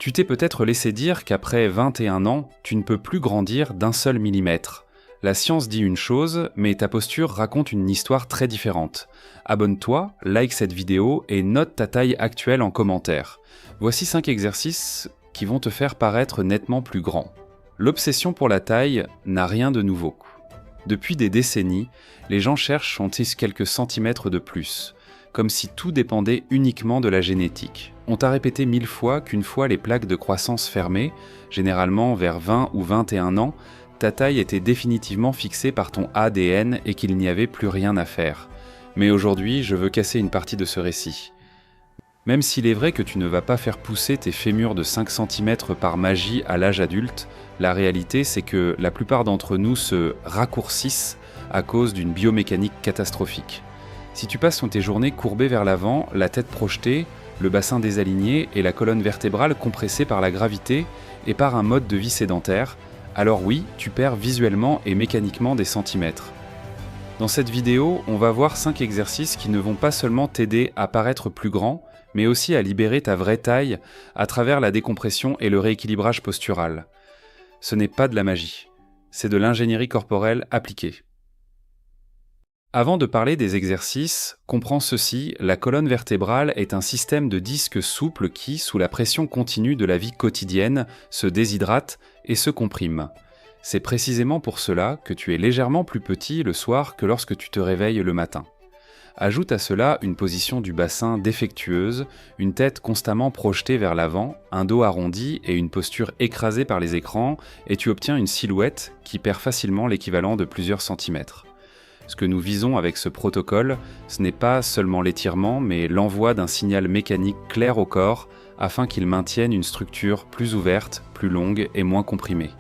Tu t'es peut-être laissé dire qu'après 21 ans, tu ne peux plus grandir d'un seul millimètre. La science dit une chose, mais ta posture raconte une histoire très différente. Abonne-toi, like cette vidéo et note ta taille actuelle en commentaire. Voici 5 exercices qui vont te faire paraître nettement plus grand. L'obsession pour la taille n'a rien de nouveau. Depuis des décennies, les gens cherchent quelques centimètres de plus, comme si tout dépendait uniquement de la génétique. On t'a répété 1000 fois qu'une fois les plaques de croissance fermées, généralement vers 20 ou 21 ans, ta taille était définitivement fixée par ton ADN et qu'il n'y avait plus rien à faire. Mais aujourd'hui, je veux casser une partie de ce récit. Même s'il est vrai que tu ne vas pas faire pousser tes fémurs de 5 cm par magie à l'âge adulte, la réalité c'est que la plupart d'entre nous se raccourcissent à cause d'une biomécanique catastrophique. Si tu passes tes journées courbées vers l'avant, la tête projetée, le bassin désaligné et la colonne vertébrale compressée par la gravité et par un mode de vie sédentaire, alors oui, tu perds visuellement et mécaniquement des centimètres. Dans cette vidéo, on va voir 5 exercices qui ne vont pas seulement t'aider à paraître plus grand, mais aussi à libérer ta vraie taille à travers la décompression et le rééquilibrage postural. Ce n'est pas de la magie, c'est de l'ingénierie corporelle appliquée. Avant de parler des exercices, comprends ceci, la colonne vertébrale est un système de disques souples qui, sous la pression continue de la vie quotidienne, se déshydrate et se comprime. C'est précisément pour cela que tu es légèrement plus petit le soir que lorsque tu te réveilles le matin. Ajoute à cela une position du bassin défectueuse, une tête constamment projetée vers l'avant, un dos arrondi et une posture écrasée par les écrans, et tu obtiens une silhouette qui perd facilement l'équivalent de plusieurs centimètres. Ce que nous visons avec ce protocole, ce n'est pas seulement l'étirement, mais l'envoi d'un signal mécanique clair au corps afin qu'il maintienne une structure plus ouverte, plus longue et moins comprimée.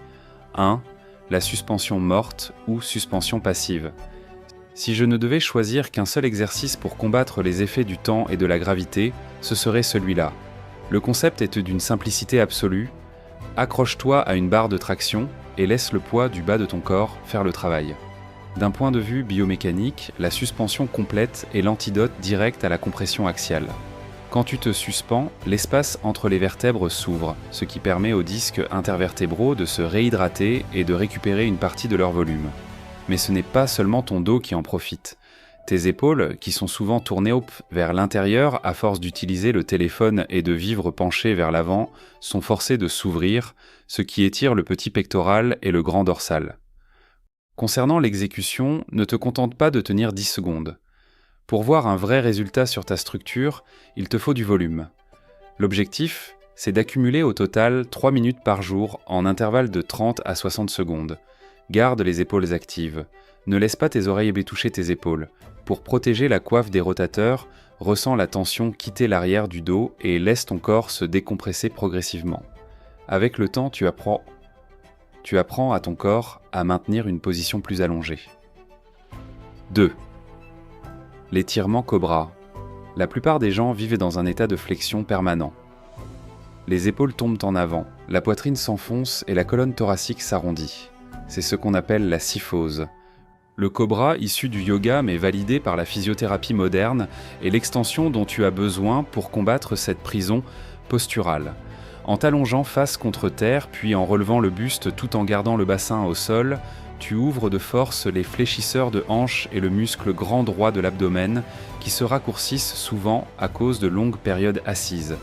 1. La suspension morte ou suspension passive. Si je ne devais choisir qu'un seul exercice pour combattre les effets du temps et de la gravité, ce serait celui-là. Le concept est d'une simplicité absolue. Accroche-toi à une barre de traction et laisse le poids du bas de ton corps faire le travail. D'un point de vue biomécanique, la suspension complète est l'antidote direct à la compression axiale. Quand tu te suspends, l'espace entre les vertèbres s'ouvre, ce qui permet aux disques intervertébraux de se réhydrater et de récupérer une partie de leur volume. Mais ce n'est pas seulement ton dos qui en profite. Tes épaules, qui sont souvent tournées vers l'intérieur à force d'utiliser le téléphone et de vivre penchées vers l'avant, sont forcées de s'ouvrir, ce qui étire le petit pectoral et le grand dorsal. Concernant l'exécution, ne te contente pas de tenir 10 secondes. Pour voir un vrai résultat sur ta structure, il te faut du volume. L'objectif, c'est d'accumuler au total 3 minutes par jour en intervalle de 30 à 60 secondes. Garde les épaules actives. Ne laisse pas tes oreilles toucher tes épaules. Pour protéger la coiffe des rotateurs, ressens la tension quitter l'arrière du dos et laisse ton corps se décompresser progressivement. Avec le temps, tu apprends à ton corps à maintenir une position plus allongée. 2. L'étirement cobra. La plupart des gens vivent dans un état de flexion permanent. Les épaules tombent en avant, la poitrine s'enfonce et la colonne thoracique s'arrondit. C'est ce qu'on appelle la syphose. Le cobra, issu du yoga mais validé par la physiothérapie moderne, est l'extension dont tu as besoin pour combattre cette prison posturale. En t'allongeant face contre terre, puis en relevant le buste tout en gardant le bassin au sol, tu ouvres de force les fléchisseurs de hanches et le muscle grand droit de l'abdomen qui se raccourcissent souvent à cause de longues périodes assises.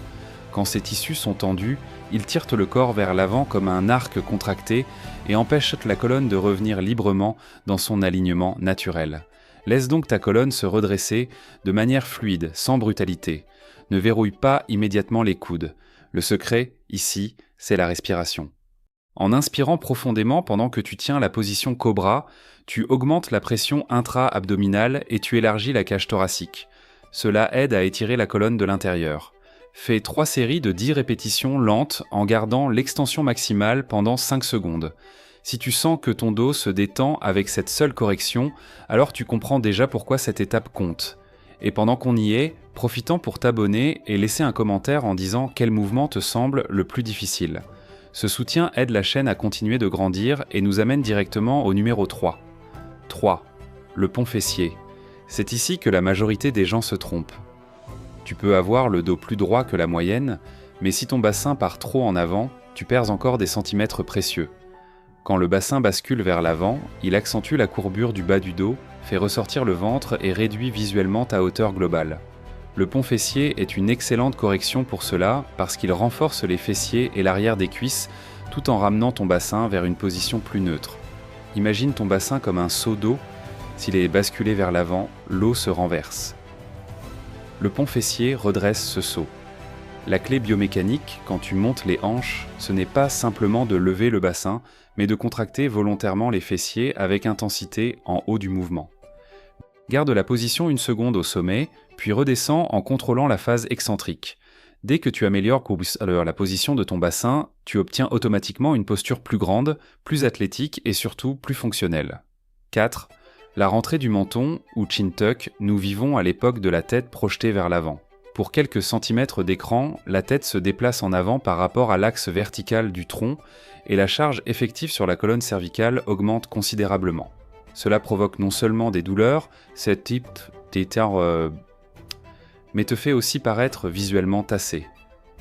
Quand ces tissus sont tendus, ils tirent le corps vers l'avant comme un arc contracté et empêchent la colonne de revenir librement dans son alignement naturel. Laisse donc ta colonne se redresser de manière fluide, sans brutalité. Ne verrouille pas immédiatement les coudes. Le secret, ici, c'est la respiration. En inspirant profondément pendant que tu tiens la position cobra, tu augmentes la pression intra-abdominale et tu élargis la cage thoracique. Cela aide à étirer la colonne de l'intérieur. Fais 3 séries de 10 répétitions lentes en gardant l'extension maximale pendant 5 secondes. Si tu sens que ton dos se détend avec cette seule correction, alors tu comprends déjà pourquoi cette étape compte. Et pendant qu'on y est, profitons pour t'abonner et laisser un commentaire en disant quel mouvement te semble le plus difficile. Ce soutien aide la chaîne à continuer de grandir et nous amène directement au numéro 3. 3. Le pont fessier. C'est ici que la majorité des gens se trompent. Tu peux avoir le dos plus droit que la moyenne, Mais si ton bassin part trop en avant, tu perds encore des centimètres précieux. Quand le bassin bascule vers l'avant, il accentue la courbure du bas du dos, fait ressortir le ventre et réduit visuellement ta hauteur globale. Le pont fessier est une excellente correction pour cela parce qu'il renforce les fessiers et l'arrière des cuisses tout en ramenant ton bassin vers une position plus neutre. Imagine ton bassin comme un seau d'eau. S'il est basculé vers l'avant, l'eau se renverse. Le pont fessier redresse ce seau. La clé biomécanique, quand tu montes les hanches, ce n'est pas simplement de lever le bassin, mais de contracter volontairement les fessiers avec intensité en haut du mouvement. Garde la position une seconde au sommet, puis redescends en contrôlant la phase excentrique. Dès que tu améliores la position de ton bassin, tu obtiens automatiquement une posture plus grande, plus athlétique et surtout plus fonctionnelle. 4. La rentrée du menton, ou chin tuck, nous vivons à l'époque de la tête projetée vers l'avant. Pour quelques centimètres d'écran, la tête se déplace en avant par rapport à l'axe vertical du tronc et la charge effective sur la colonne cervicale augmente considérablement. Cela provoque non seulement des douleurs, mais te fait aussi paraître visuellement tassé.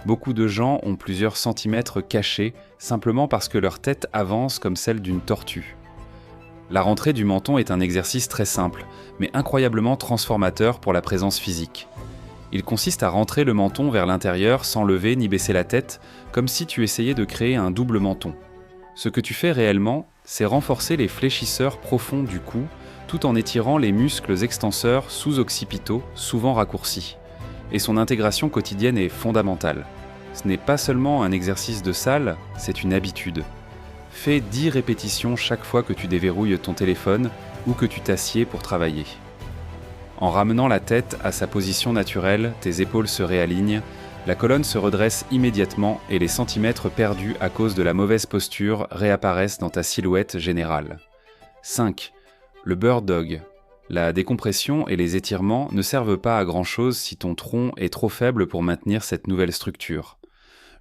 Beaucoup de gens ont plusieurs centimètres cachés simplement parce que leur tête avance comme celle d'une tortue. La rentrée du menton est un exercice très simple, mais incroyablement transformateur pour la présence physique. Il consiste à rentrer le menton vers l'intérieur sans lever ni baisser la tête, comme si tu essayais de créer un double menton. Ce que tu fais réellement, c'est renforcer les fléchisseurs profonds du cou, tout en étirant les muscles extenseurs sous-occipitaux, souvent raccourcis. Et son intégration quotidienne est fondamentale. Ce n'est pas seulement un exercice de salle, c'est une habitude. Fais 10 répétitions chaque fois que tu déverrouilles ton téléphone ou que tu t'assieds pour travailler. En ramenant la tête à sa position naturelle, tes épaules se réalignent, la colonne se redresse immédiatement et les centimètres perdus à cause de la mauvaise posture réapparaissent dans ta silhouette générale. 5. Le bird dog. La décompression et les étirements ne servent pas à grand-chose si ton tronc est trop faible pour maintenir cette nouvelle structure.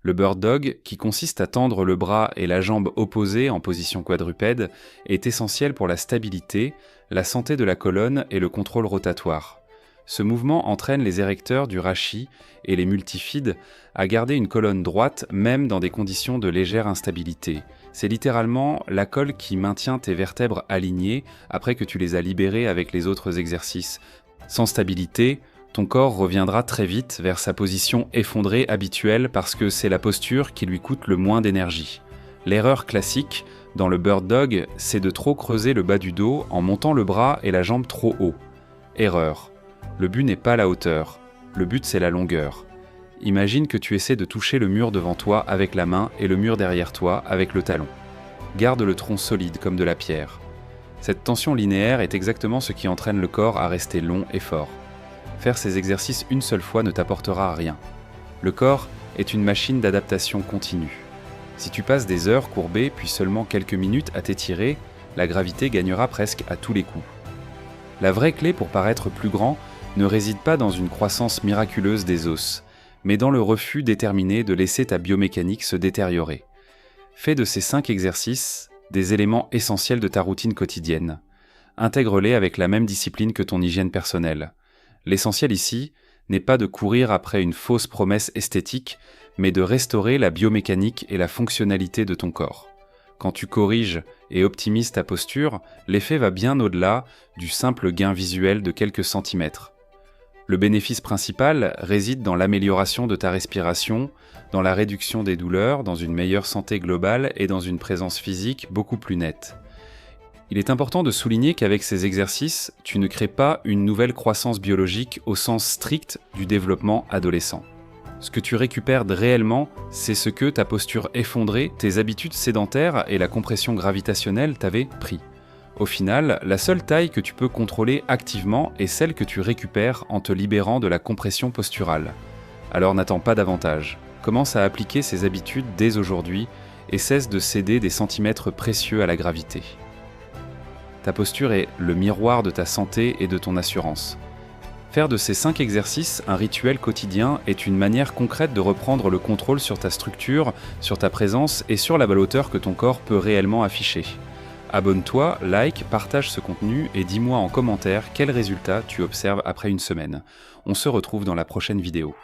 Le bird dog, qui consiste à tendre le bras et la jambe opposée en position quadrupède, est essentiel pour la stabilité, la santé de la colonne et le contrôle rotatoire. Ce mouvement entraîne les érecteurs du rachis et les multifides à garder une colonne droite même dans des conditions de légère instabilité. C'est littéralement la colle qui maintient tes vertèbres alignées après que tu les as libérées avec les autres exercices. Sans stabilité, ton corps reviendra très vite vers sa position effondrée habituelle parce que c'est la posture qui lui coûte le moins d'énergie. L'erreur classique dans le bird dog, c'est de trop creuser le bas du dos en montant le bras et la jambe trop haut. Erreur. Le but n'est pas la hauteur, le but c'est la longueur. Imagine que tu essaies de toucher le mur devant toi avec la main et le mur derrière toi avec le talon. Garde le tronc solide comme de la pierre. Cette tension linéaire est exactement ce qui entraîne le corps à rester long et fort. Faire ces exercices une seule fois ne t'apportera rien. Le corps est une machine d'adaptation continue. Si tu passes des heures courbées puis seulement quelques minutes à t'étirer, la gravité gagnera presque à tous les coups. La vraie clé pour paraître plus grand ne réside pas dans une croissance miraculeuse des os, mais dans le refus déterminé de laisser ta biomécanique se détériorer. Fais de ces 5 exercices des éléments essentiels de ta routine quotidienne. Intègre-les avec la même discipline que ton hygiène personnelle. L'essentiel ici n'est pas de courir après une fausse promesse esthétique, mais de restaurer la biomécanique et la fonctionnalité de ton corps. Quand tu corriges et optimises ta posture, l'effet va bien au-delà du simple gain visuel de quelques centimètres. Le bénéfice principal réside dans l'amélioration de ta respiration, dans la réduction des douleurs, dans une meilleure santé globale et dans une présence physique beaucoup plus nette. Il est important de souligner qu'avec ces exercices, tu ne crées pas une nouvelle croissance biologique au sens strict du développement adolescent. Ce que tu récupères réellement, c'est ce que ta posture effondrée, tes habitudes sédentaires et la compression gravitationnelle t'avaient pris. Au final, la seule taille que tu peux contrôler activement est celle que tu récupères en te libérant de la compression posturale. Alors n'attends pas davantage. Commence à appliquer ces habitudes dès aujourd'hui et cesse de céder des centimètres précieux à la gravité. Ta posture est le miroir de ta santé et de ton assurance. Faire de ces 5 exercices un rituel quotidien est une manière concrète de reprendre le contrôle sur ta structure, sur ta présence et sur la belle hauteur que ton corps peut réellement afficher. Abonne-toi, like, partage ce contenu et dis-moi en commentaire quels résultats tu observes après une semaine. On se retrouve dans la prochaine vidéo.